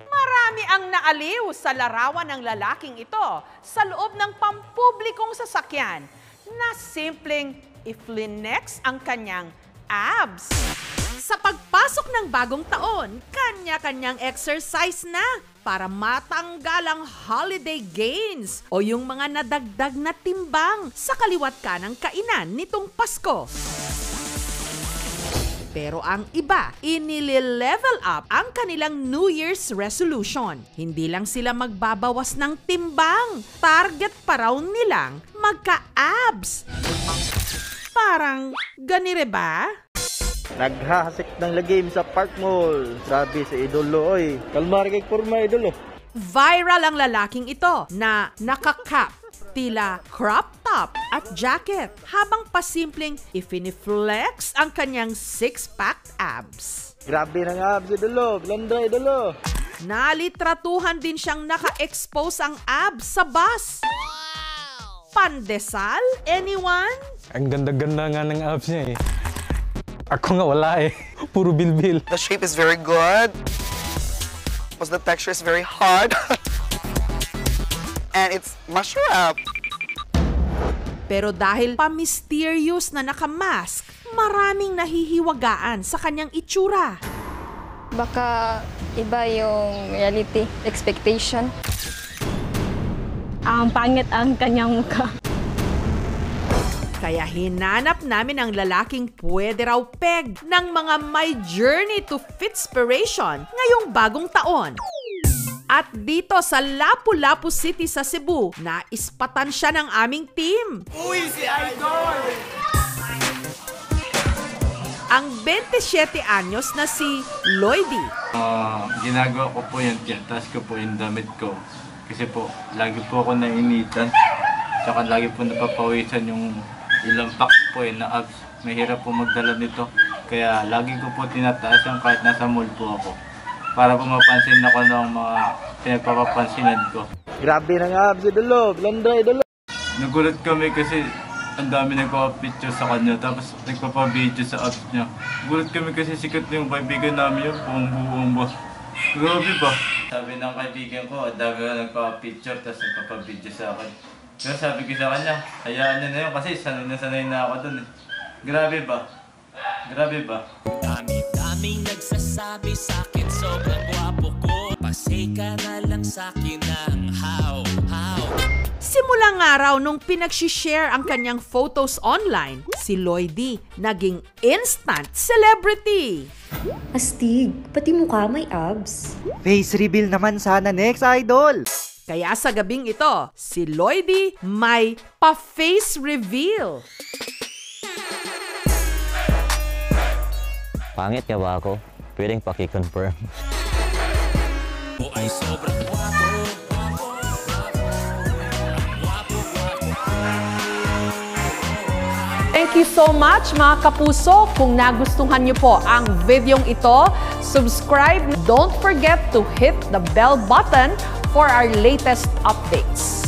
Marami ang naaliw sa larawan ng lalaking ito sa loob ng pampublikong sasakyan na simpleng i-flex ang kanyang abs. Sa pagpasok ng bagong taon, kanya-kanyang exercise na para matanggal ang holiday gains o yung mga nadagdag na timbang sa kaliwat kanang kainan nitong Pasko. Pero ang iba, inile-level up ang kanilang New Year's resolution. Hindi lang sila magbabawas ng timbang. Target pa raw nilang magka-abs. Parang ganire ba? Naghahasik ng lagim sa Park Mall. Sabi sa idolo, oy, kalmar kay kurma idolo. Viral ang lalaking ito na nakakap, tila crop top at jacket habang pasimpleng ifiniflex ang kanyang six-pack abs. Grabe ng abs idolo, blanda idolo. Nalitratuhan din siyang naka-expose ang abs sa bus. Pandesal? Anyone? Ang ganda-ganda nga ng abs niya eh. Ako nga wala eh. Puro bilbil. The shape is very good. Plus the texture is very hard. And it's masarap. Pero dahil pa-mysterious na nakamask, maraming nahihiwagaan sa kanyang itsura. Baka iba yung reality expectation. Ang pangit ang kanyang mukha. Kaya hinanap namin ang lalaking pwede raw peg ng mga may journey to fitspiration ngayong bagong taon. At dito sa Lapu-Lapu City sa Cebu, naispatan siya ng aming team. Uy, si Idol! Ang 27 anyos na si Lloydie. Ginagawa ko po yung tinataas ko po yung damit ko. Kasi po, lagi po ako nainitan. Tsaka lagi po napapawisan yung ilang pack po na abs. Mahirap po magdala nito. Kaya lagi ko po tinataas yung kahit nasa mall po ako. Para po mapansin ako ng mga pinagpapapansinan ko. Grabe ng abs idolo, blanda idolo. Nagulat kami kasi ang dami nagpapapicture sa kanya. Tapos nagpapabideo sa abs niya. Nagulat kami kasi sikat yung kaibigan namin yung buong buo. Grabe ba? Sabi ng kaibigan ko, ang dami na nagpapapicture tapos nagpapabideo sa akin. Pero sabi ko sa kanya, hayaan niya na yun kasi sanay na ako dun eh. Grabe ba? Grabe ba? Dami-daming nagsasabi sa'kin sobrang gwapo ko. Pasay ka na lang sa'kin ng how. Simulang araw nung pinag-share ang kanyang photos online, si Lloydie naging instant celebrity. Astig, pati mukha may abs. Face reveal naman sana next, Idol. Kaya sa gabing ito, si Lloydie may pa-face reveal. Pangit ka ba ako? Pwedeng paki-confirm. Ay sobrang gwapo. Thank you so much mga kapuso. Kung nagustuhan niyo po ang videong ito, subscribe. Don't forget to hit the bell button for our latest updates.